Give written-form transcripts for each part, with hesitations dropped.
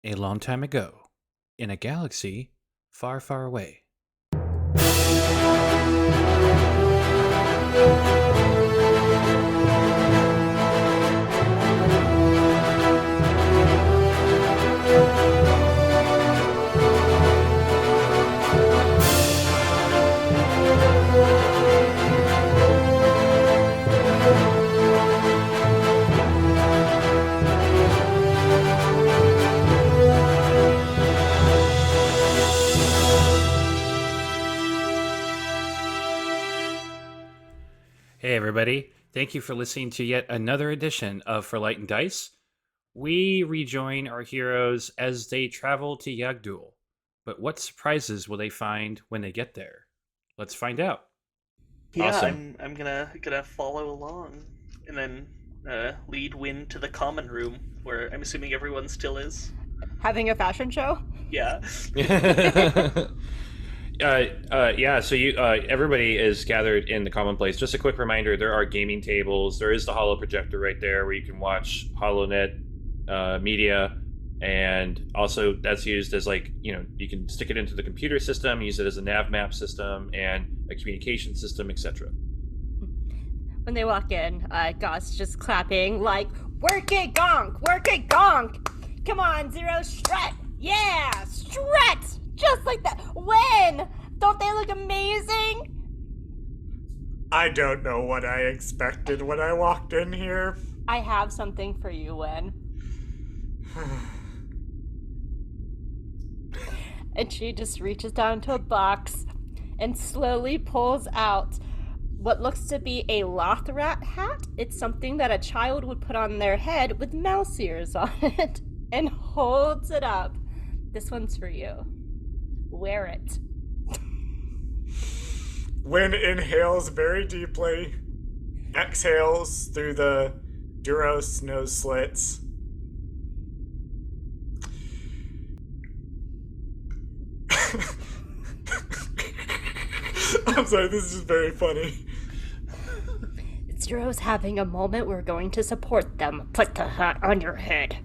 A long time ago, in a galaxy far, far away. Hey everybody, thank you for listening to yet another edition of For Light and Dice. We rejoin our heroes as they travel to Yag'Dhul. But what surprises will they find when they get there? Let's find out. Yeah, Awesome. I'm gonna follow along and then lead Win to the common room where I'm assuming everyone still is. Having a fashion show? Yeah. So everybody is gathered in the common place. Just a quick reminder, there are gaming tables. There is the holo projector right there where you can watch HoloNet media. And also that's used as you can stick it into the computer system, use it as a nav map system and a communication system, etc. When they walk in, Gauss just clapping like, work it, gonk! Work it, gonk! Come on, Zero, strut! Yeah, strut! Just like that. When? Don't they look amazing? I don't know what I expected when I walked in here. I have something for you, Wen. And she just reaches down to a box and slowly pulls out what looks to be a Lothrat hat. It's something that a child would put on their head with mouse ears on it, and holds it up. This one's for you. Wear it. Wynn inhales very deeply, exhales through the Duros nose slits. I'm sorry, this is just very funny. Zero's having a moment. We're going to support them. Put the hat on your head.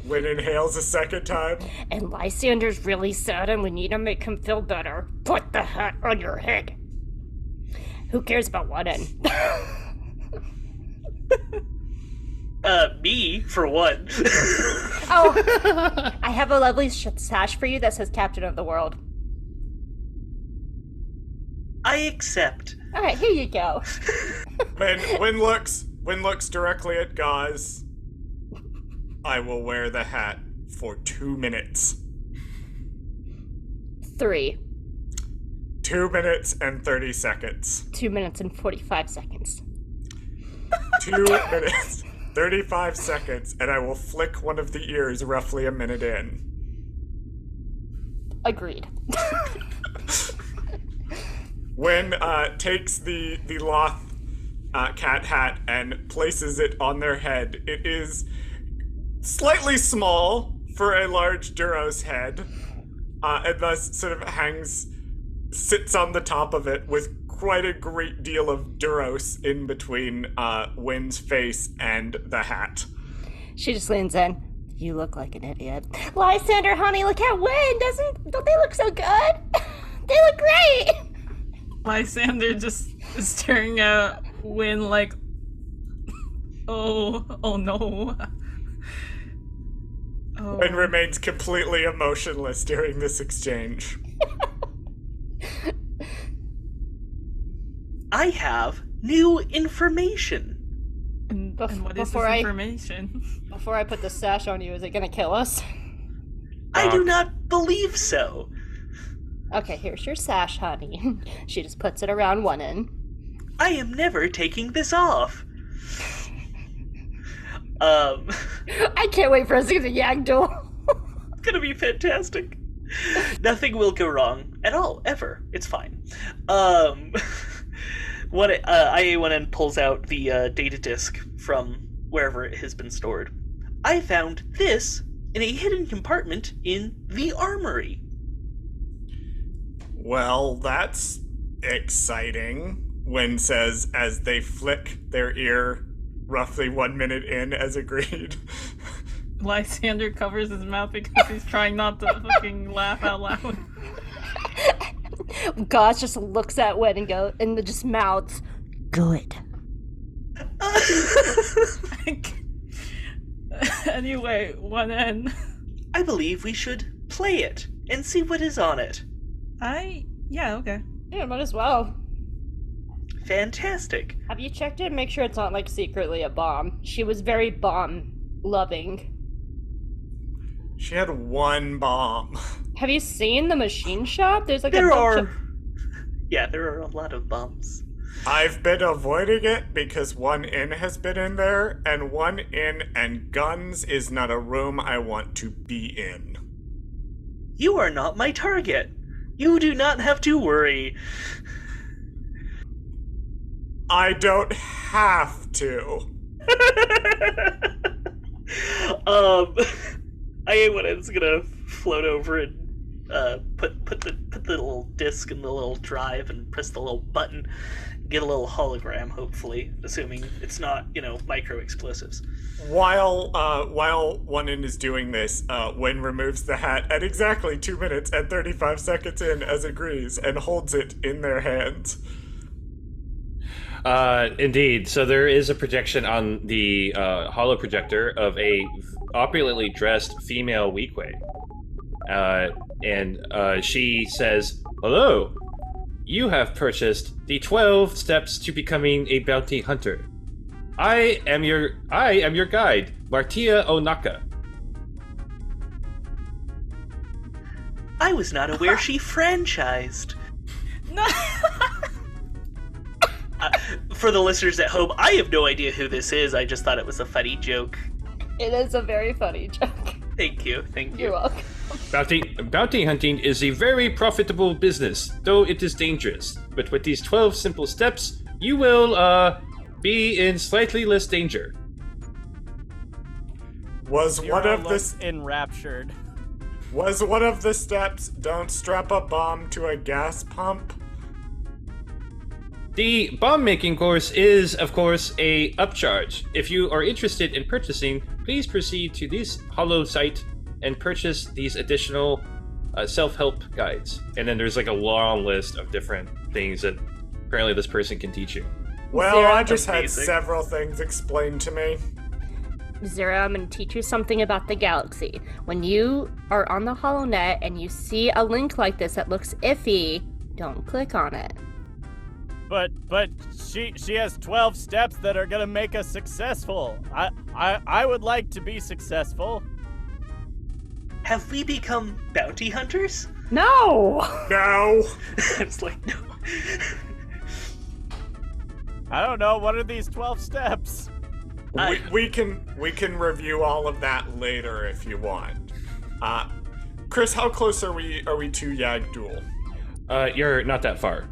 Wynn inhales a second time. And Lysander's really sad and we need to make him feel better. Put the hat on your head. Who cares about what end? Me, for one. Oh, I have a lovely sash for you that says Captain of the World. I accept. Alright, here you go. Wynn looks directly at Gauze. I will wear the hat for 2 minutes. 3. 2 minutes and 30 seconds. 2 minutes and 45 seconds. 2 minutes, 35 seconds, and I will flick one of the ears roughly a minute in. Agreed. Wynn takes the Loth cat hat and places it on their head. It is slightly small for a large Duros head, and thus sort of sits on the top of it with quite a great deal of Duros in between Wynn's face and the hat. She just leans in. You look like an idiot. Lysander, honey, look at Wynn. Don't they look so good? They look great. Lysander just is staring at Wynn like, oh no. Oh. Wynn remains completely emotionless during this exchange. I have new information. And what is this information? Before I put the sash on you, is it gonna kill us? I do not believe so. Okay, here's your sash, honey. She just puts it around one end. I am never taking this off. I can't wait for us to get to Yag'Dhul. It's gonna be fantastic. Nothing will go wrong at all, ever. It's fine. IA went and pulls out the data disk from wherever it has been stored. I found this in a hidden compartment in the armory. Well, that's exciting, Wynn says as they flick their ear roughly 1 minute in as agreed. Lysander covers his mouth because he's trying not to fucking laugh out loud. Gosh just looks at Wen and just mouths, "Good." Anyway, 1N. I believe we should play it and see what is on it. Yeah, okay. Yeah, might as well. Fantastic. Have you checked it and make sure it's not like secretly a bomb? She was very bomb loving. She had one bomb. Have you seen the machine shop? There's like There a bunch are. of... Yeah, there are a lot of bombs. I've been avoiding it because 1N has been in there, and 1N and guns is not a room I want to be in. You are not my target. You do not have to worry. I don't have to. IA1N's gonna float over and put the little disc in the little drive and press the little button, get a little hologram, hopefully, assuming it's not, micro explosives. While 1N is doing this, Wen removes the hat at exactly 2 minutes and 35 seconds in as agrees and holds it in their hands. Indeed. So there is a projection on the holo projector of a opulently dressed female Weequay. And she says, "Hello, you have purchased the 12 steps to becoming a bounty hunter. I am your guide, Martia Onaka." I was not aware she franchised. No. For the listeners at home, I have no idea who this is. I just thought it was a funny joke. It is a very funny joke. Thank you. You're welcome. Bounty hunting is a very profitable business, though it is dangerous. But with these 12 simple steps, you will be in slightly less danger. Was one of the enraptured. Was one of the steps don't strap a bomb to a gas pump? The bomb-making course is, of course, a upcharge. If you are interested in purchasing, please proceed to this holo site and purchase these additional self-help guides. And then there's like a long list of different things that apparently this person can teach you. Well, Zero, I just had amazing. several things explained to me. Zero, I'm going to teach you something about the galaxy. When you are on the HoloNet and you see a link like this that looks iffy, don't click on it. But she has 12 steps that are gonna make us successful. I would like to be successful. Have we become bounty hunters? No! No! I was like, no. I don't know, what are these 12 steps? We can review all of that later if you want. Chris, how close are we to Yag'Dhul? You're not that far.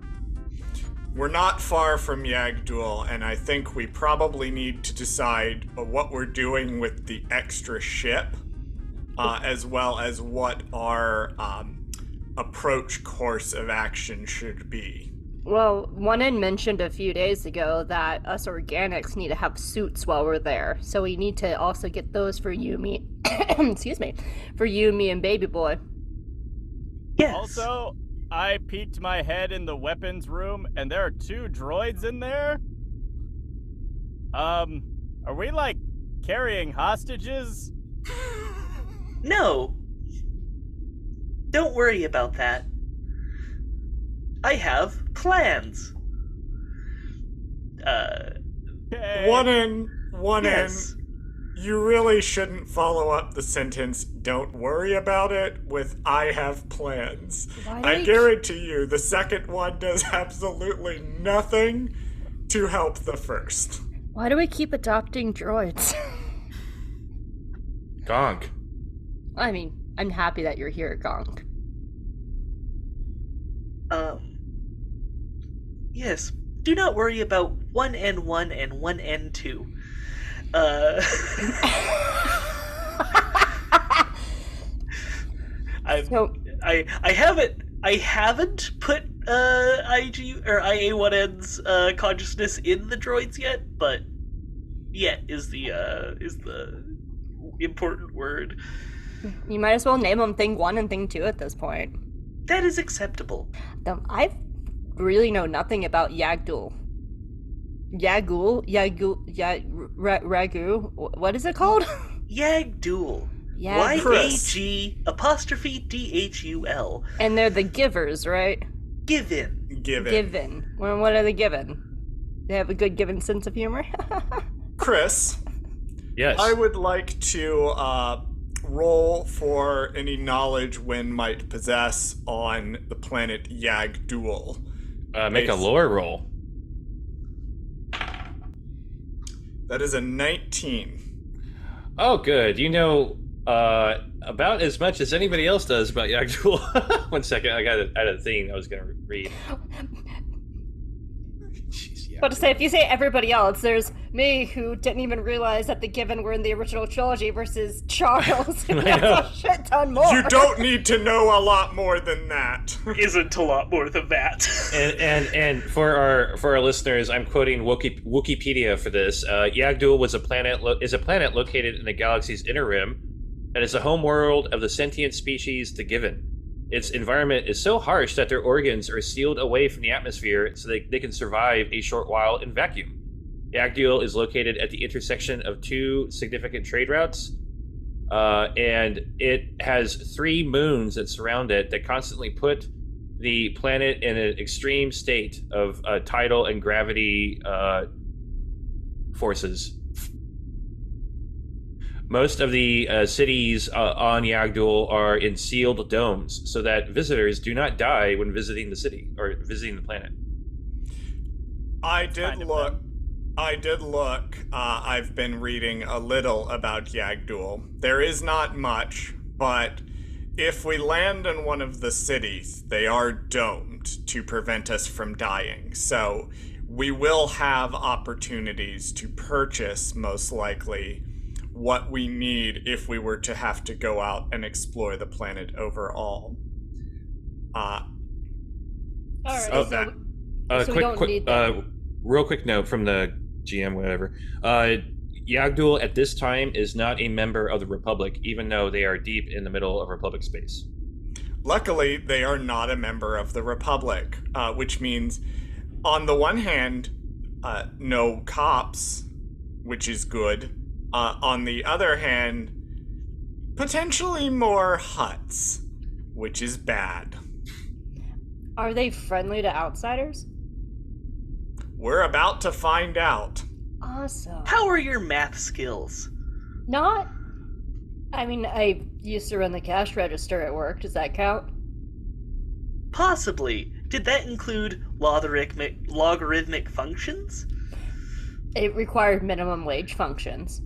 We're not far from Yag'Dhul, and I think we probably need to decide what we're doing with the extra ship, as well as what our approach course of action should be. Well, One mentioned a few days ago that us organics need to have suits while we're there, so we need to also get those for you, me, excuse me, for you, me, and Baby Boy. Yes. Also, I peeked my head in the weapons room, and there are 2 droids in there? Are we, carrying hostages? No. Don't worry about that. I have plans. Okay. One Yes. in. You really shouldn't follow up the sentence, "Don't worry about it," with "I have plans." Why do I they- guarantee you, the second one does absolutely nothing to help the first. Why do we keep adopting droids? Gonk. I mean, I'm happy that you're here, Gonk. Yes. Do not worry about 1N1 and 1N2. I haven't put IG or IA1N's consciousness in the droids yet, but yet is the important word. You might as well name them Thing 1 and Thing 2 at this point. That is acceptable. I really know nothing about Yag'Dhul. Ragu. What is it called? Yag'Dhul. Y-A-G''Dhul. And they're the givers, right? Givin. Givin. Well, what are they given? They have a good given sense of humor? Chris, Yes. I would like to roll for any knowledge Wynn might possess on the planet Yag'Dhul. Make a lore roll. That is a 19. Oh, good. You know about as much as anybody else does about Yag'Dhul. 1 second, I had a thing I was going to read. Jeez, But to say, if you say everybody else, there's me who didn't even realize that the Givin were in the original trilogy versus Charles, who I know. knows a shit ton more. You don't need to know a lot more than that. Isn't a lot more than that. And for our listeners, I'm quoting Wikipedia for this. Yag'Dhul is a planet located in the galaxy's inner rim, and is the home world of the sentient species the Givin. Its environment is so harsh that their organs are sealed away from the atmosphere so they can survive a short while in vacuum. Yag'Dhul is located at the intersection of two significant trade routes, and it has 3 moons that surround it that constantly put the planet in an extreme state of tidal and gravity forces. Most of the cities on Yag'Dhul are in sealed domes so that visitors do not die when visiting the city or visiting the planet. I did look. I've been reading a little about Yag'Dhul. There is not much, but if we land in one of the cities, they are domed to prevent us from dying. So we will have opportunities to purchase, most likely, what we need if we were to have to go out and explore the planet overall. All right, Oh, so we don't need that. Real quick note from the GM, whatever. Yag'Dhul at this time is not a member of the Republic, even though they are deep in the middle of Republic space. Luckily, they are not a member of the Republic, which means, on the one hand, no cops, which is good. On the other hand, potentially more huts, which is bad. Are they friendly to outsiders? We're about to find out. Awesome. How are your math skills? Not. I mean, I used to run the cash register at work. Does that count? Possibly. Did that include logarithmic functions? It required minimum wage functions.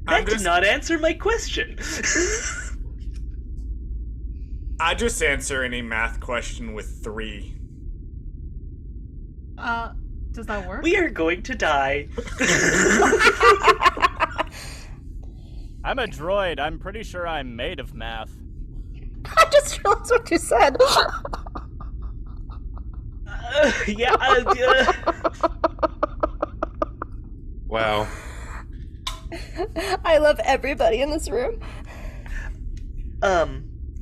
That did not answer my question. I just answer any math question with 3. Does that work? We are going to die. I'm a droid. I'm pretty sure I'm made of math. I just realized what you said. Wow. I love everybody in this room.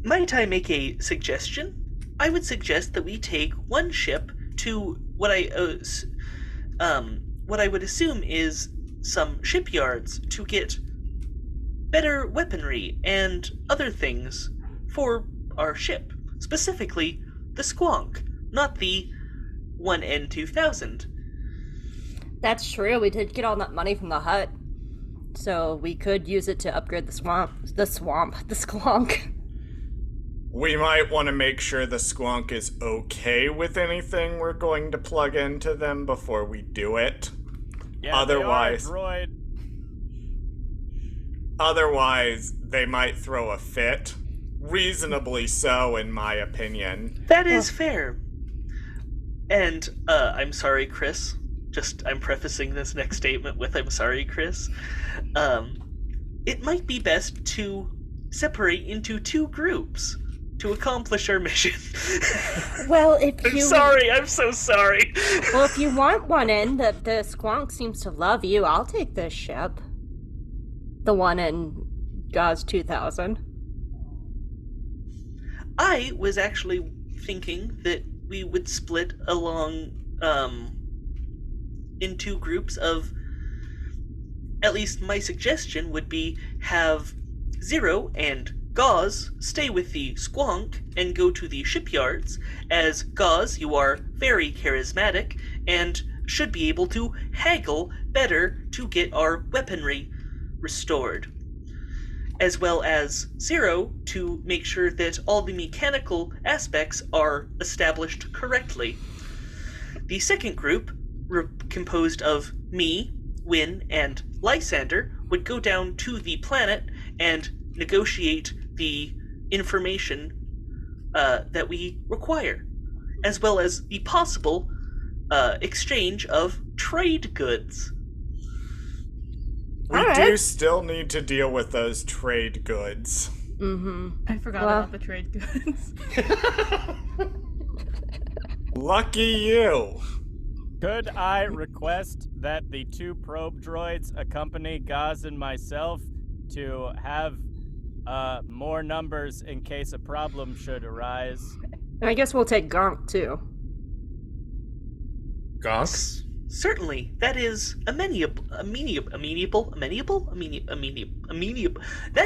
Might I make a suggestion? I would suggest that we take one ship to what I would assume is some shipyards to get better weaponry and other things for our ship. Specifically, the Squonk, not the 1N2000. That's true. We did get all that money from the hut. So we could use it to upgrade the Squonk. We might want to make sure the Squonk is okay with anything we're going to plug into them before we do it. Yeah, Otherwise, they are a droid. Otherwise, they might throw a fit. Reasonably so, in my opinion. That is fair. And, I'm sorry, Chris. I'm prefacing this next statement with I'm sorry, Chris. It might be best to separate into 2 groups to accomplish our mission. Well, if I'm you... sorry, I'm so sorry. Well, if you want one in, the Squonk seems to love you. I'll take this ship. The one in Gauze 2000. I was actually thinking that we would split along in two groups of, at least my suggestion would be have Zero and Gauze stay with the Squonk and go to the shipyards, as Gauze, you are very charismatic and should be able to haggle better to get our weaponry restored, as well as Zero to make sure that all the mechanical aspects are established correctly. The second group, composed of me, Win, and Lysander, would go down to the planet and negotiate the information that we require, as well as the possible exchange of trade goods. We All do right. still need to deal with those trade goods. Mm-hmm. I forgot Well- about the trade goods. Lucky you. Could I request that the 2 probe droids accompany Gaz and myself to have more numbers in case a problem should arise? And I guess we'll take Gonk too. Gonk? Certainly, that is amenable. That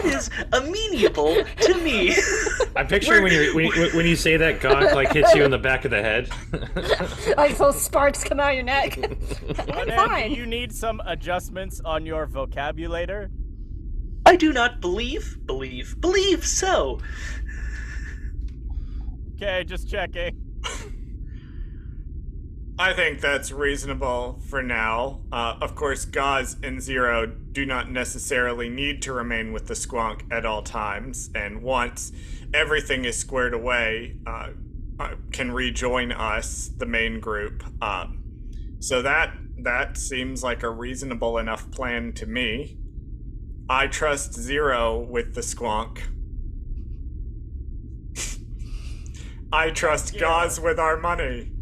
is amenable to me. I'm picturing when you say that, Gonk like hits you in the back of the head. Like those sparks come out your neck. I'm And fine. you need some adjustments on your vocabulator? I do not believe so. Okay, just checking. I think that's reasonable for now. Of course, Gaz and Zero do not necessarily need to remain with the Squonk at all times, and once everything is squared away, can rejoin us, the main group. So that seems like a reasonable enough plan to me. I trust Zero with the Squonk. I trust Gaz with our money.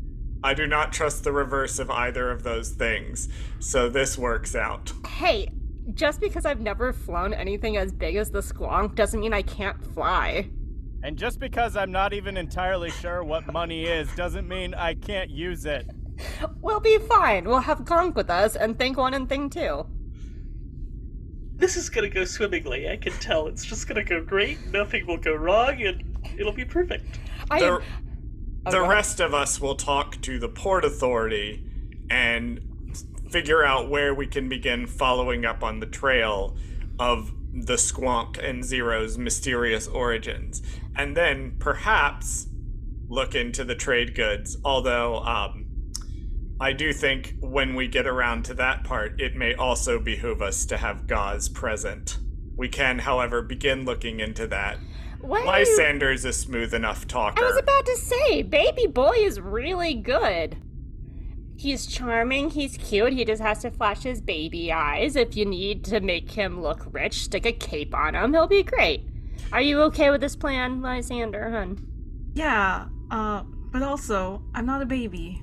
I do not trust the reverse of either of those things, so this works out. Hey, just because I've never flown anything as big as the Squonk doesn't mean I can't fly. And just because I'm not even entirely sure what money is doesn't mean I can't use it. We'll be fine. We'll have Gonk with us and Think 1 and Think 2. This is gonna go swimmingly, I can tell. It's just gonna go great, nothing will go wrong, and it'll be perfect. The rest of us will talk to the Port Authority and figure out where we can begin following up on the trail of the Squonk and Zero's mysterious origins. And then perhaps look into the trade goods, although I do think when we get around to that part, it may also behoove us to have Gaz present. We can, however, begin looking into that. What are you- Lysander's a smooth enough talker. I was about to say, Baby Boy is really good. He's charming, he's cute, he just has to flash his baby eyes. If you need to make him look rich, stick a cape on him, he'll be great. Are you okay with this plan, Lysander, hun? Yeah, but also, I'm not a baby.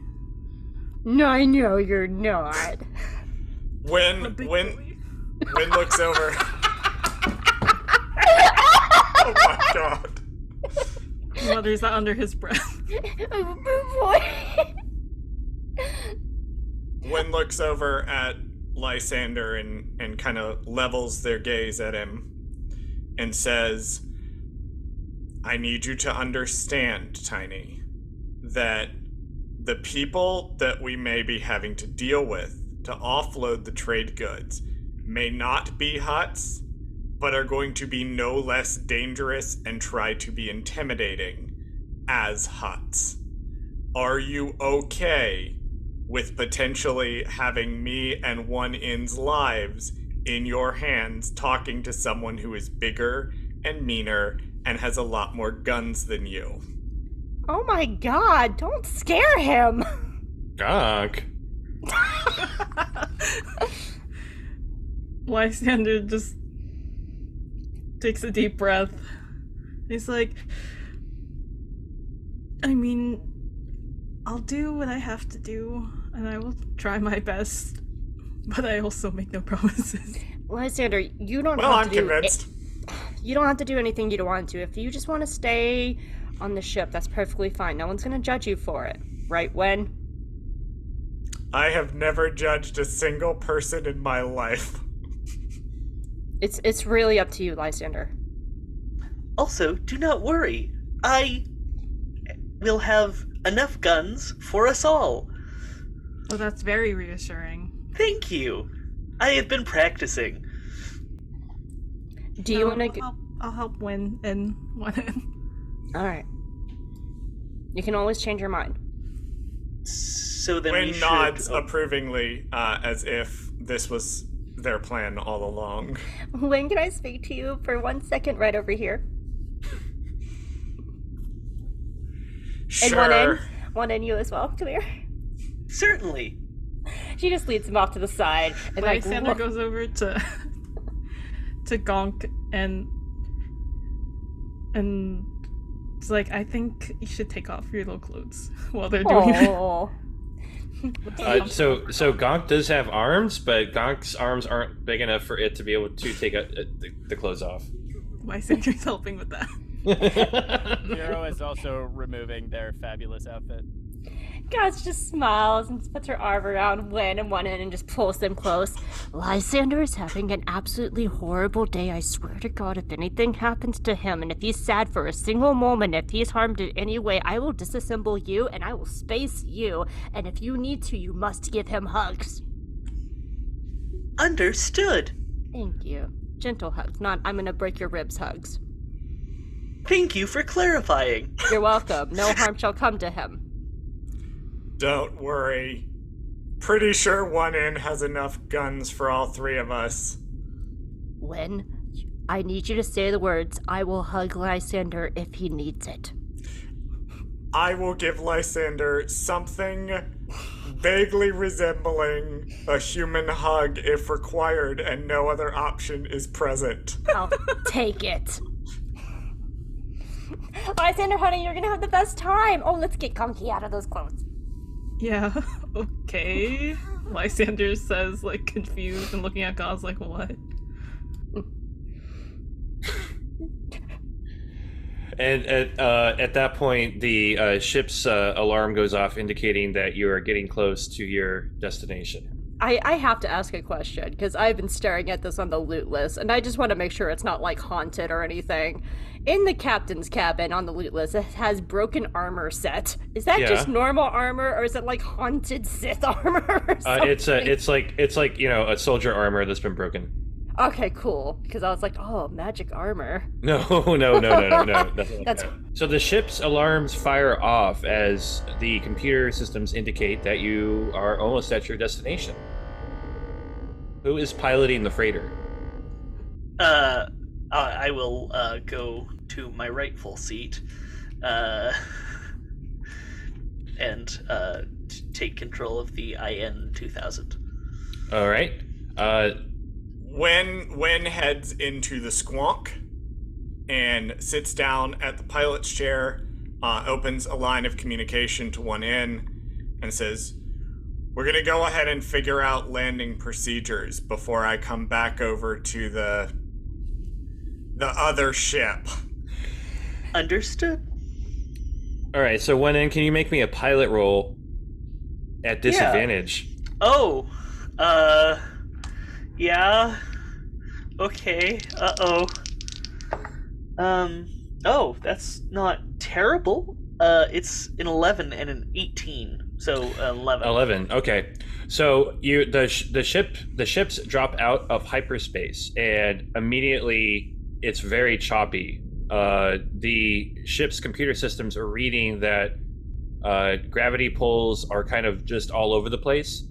No, I know you're not. When looks over. Oh my god. He mutters that under his breath. When looks over at Lysander and kind of levels their gaze at him and says, I need you to understand, Tiny, that the people that we may be having to deal with to offload the trade goods may not be Hutts, but are going to be no less dangerous and try to be intimidating as Hutts. Are you okay with potentially having me and 1In's lives in your hands talking to someone who is bigger and meaner and has a lot more guns than you? Oh my god, don't scare him! Gonk. Lysander just takes a deep breath. He's like, I mean, I'll do what I have to do, and I will try my best, but I also make no promises. Lysander, you don't Well, have I'm to do convinced. You don't have to do anything you don't want to. If you just want to stay on the ship, that's perfectly fine. No one's going to judge you for it. Right, Wen? I have never judged a single person in my life. It's really up to you, Lysander. Also, do not worry. I will have enough guns for us all. Well, that's very reassuring. Thank you. I have been practicing. Do you want to... I'll help Win and one in. Alright. You can always change your mind. So then Wayne we should... nods approvingly, as if this was their plan all along. Wen, can I speak to you for 1 second right over here? Sure. And one in you as well. Come here. Certainly. She just leads him off to the side. And Lysander like, goes over to Gonk and it's like, I think you should take off your little clothes while they're doing it. oh. So Gonk does have arms, but Gonk's arms aren't big enough for it to be able to take the clothes off. Lysander's helping with that. Hero is also removing their fabulous outfit. Gaz just smiles and puts her arm around Wen and one end and just pulls them close. Lysander is having an absolutely horrible day. I swear to God, if anything happens to him, and if he's sad for a single moment, if he's harmed in any way, I will disassemble you and I will space you. And if you need to, you must give him hugs. Understood. Thank you. Gentle hugs, not I'm gonna break your ribs hugs. Thank you for clarifying. You're welcome. No harm shall come to him. Don't worry. Pretty sure one in has enough guns for all three of us. Wen, I need you to say the words, I will hug Lysander if he needs it. I will give Lysander something vaguely resembling a human hug if required and no other option is present. I'll take it. Lysander, honey, you're gonna have the best time. Oh, let's get Gonky out of those clothes. Yeah, okay. Lysander says, like, confused and looking at Gaz like, what? And at that point, the ship's alarm goes off, indicating that you are getting close to your destination. I have to ask a question, because I've been staring at this on the loot list, and I just want to make sure it's not, like, haunted or anything. In the captain's cabin on the loot list, it has broken armor set. Is that just normal armor, or is it, like, haunted Sith armor or something? It's like a soldier armor that's been broken. Okay, cool. Because I was like, oh, magic armor. No. So the ship's alarms fire off as the computer systems indicate that you are almost at your destination. Who is piloting the freighter? I will go to my rightful seat and take control of the IN 2000. All right. When heads into the Squonk and sits down at the pilot's chair, opens a line of communication to one in, and says, "We're gonna go ahead and figure out landing procedures before I come back over to the other ship." Understood. All right. So one in, can you make me a pilot roll at disadvantage? Oh, yeah. Okay. Oh, that's not terrible. It's an 11 and an 18, so 11. 11. Okay. So the ships drop out of hyperspace, and immediately it's very choppy. The ship's computer systems are reading that gravity pulls are kind of just all over the place.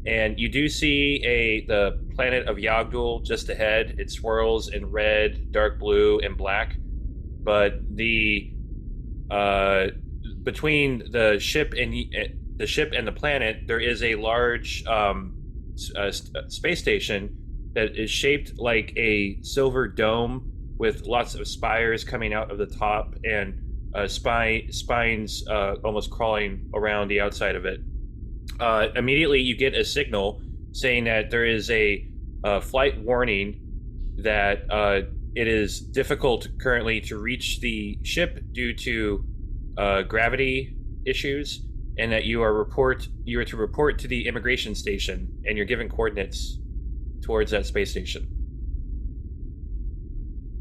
And you do see the planet of Yag'Dhul just ahead. It swirls in red, dark blue, and black. But between the ship and the planet, there is a large space station that is shaped like a silver dome with lots of spires coming out of the top and spines almost crawling around the outside of it. Immediately you get a signal saying that there is a flight warning that it is difficult currently to reach the ship due to gravity issues, and that you are to report to the immigration station, and you're given coordinates towards that space station.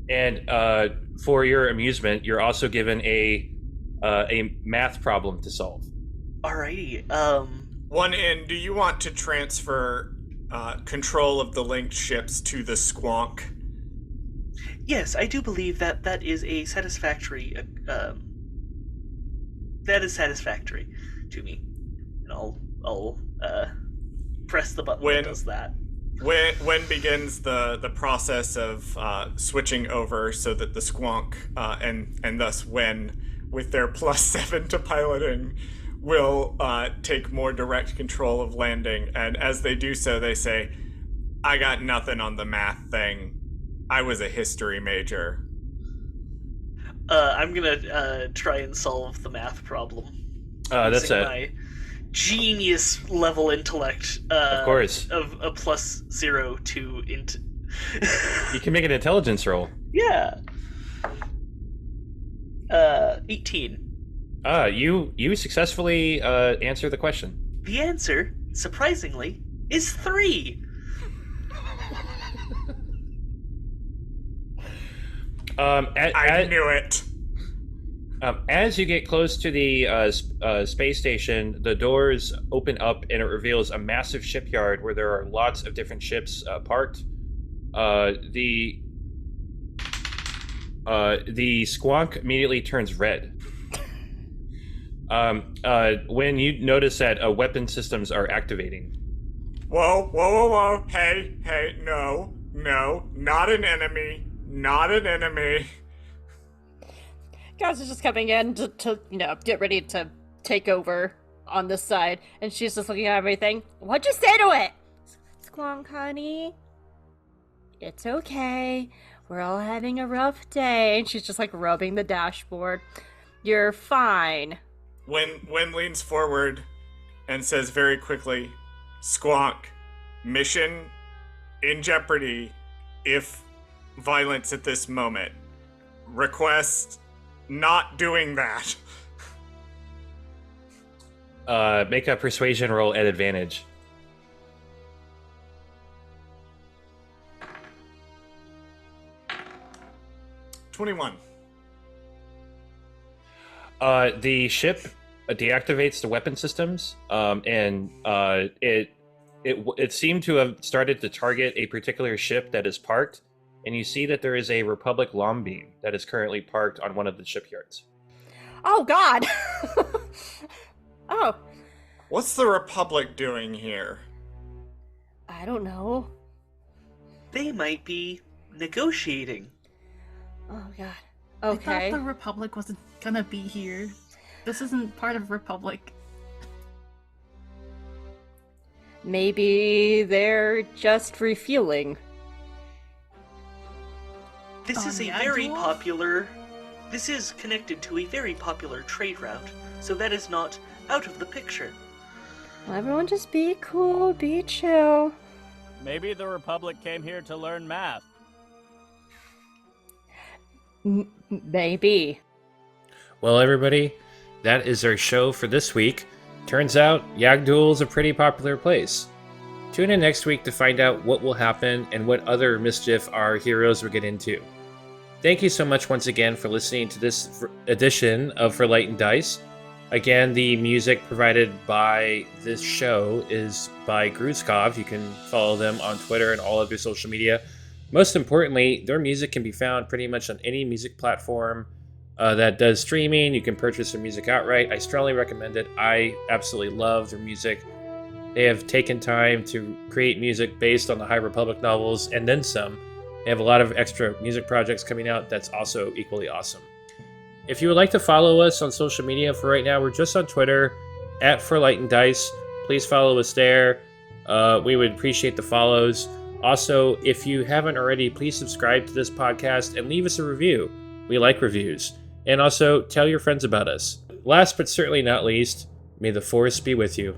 And for your amusement, you're also given a math problem to solve. Alrighty. One in, do you want to transfer control of the linked ships to the Squonk? Yes, I do believe that is a satisfactory. That is satisfactory to me, and I'll press the button that does that. When begins the process of switching over so that the Squonk and thus Wen, with their +7 to piloting, will take more direct control of landing. And as they do so, they say, "I got nothing on the math thing. I was a history major." I'm gonna try and solve the math problem. That's using it. my genius level intellect. Of course. Of a +0 to int. You can make an intelligence roll. Yeah. 18. You successfully answer the question. The answer, surprisingly, is 3. I knew it. As you get close to the space station, the doors open up and it reveals a massive shipyard where there are lots of different ships parked. The Squonk immediately turns red. When you notice that weapon systems are activating. Whoa. Hey, no, not an enemy. Not an enemy. Gaz is just coming in to get ready to take over on this side, and she's just looking at everything. What'd you say to it? Squonk, honey. It's okay. We're all having a rough day. And she's just like rubbing the dashboard. You're fine. Wen leans forward and says very quickly, "Squonk, mission in jeopardy if violence at this moment. Request not doing that." Make a persuasion roll at advantage. "21. The ship deactivates the weapon systems, and it seemed to have started to target a particular ship that is parked, and you see that there is a Republic long beam that is currently parked on one of the shipyards. Oh, God! Oh. What's the Republic doing here?" I don't know. They might be negotiating. Oh, God. I Okay. thought the Republic wasn't gonna be here. This isn't part of Republic. Maybe they're just refueling. This is a Yag'Dhul? very popular. This is connected to a very popular trade route, so that is not out of the picture. Everyone just be cool, be chill. Maybe the Republic came here to learn math. Maybe. Well, everybody, that is our show for this week. Turns out Yag'Dhul is a pretty popular place. Tune in next week to find out what will happen and what other mischief our heroes will get into. Thank you so much once again for listening to this edition of For Light and Dice. Again, the music provided by this show is by Grushkov. You can follow them on Twitter and all of their social media. Most importantly, their music can be found pretty much on any music platform that does streaming. You can purchase their music outright. I strongly recommend it. I absolutely love their music. They have taken time to create music based on the High Republic novels and then some. They have a lot of extra music projects coming out that's also equally awesome. If you would like to follow us on social media, for right now, we're just on Twitter, @For Light and Dice. Please follow us there. We would appreciate the follows. Also, if you haven't already, please subscribe to this podcast and leave us a review. We like reviews. And also, tell your friends about us. Last but certainly not least, may the Force be with you.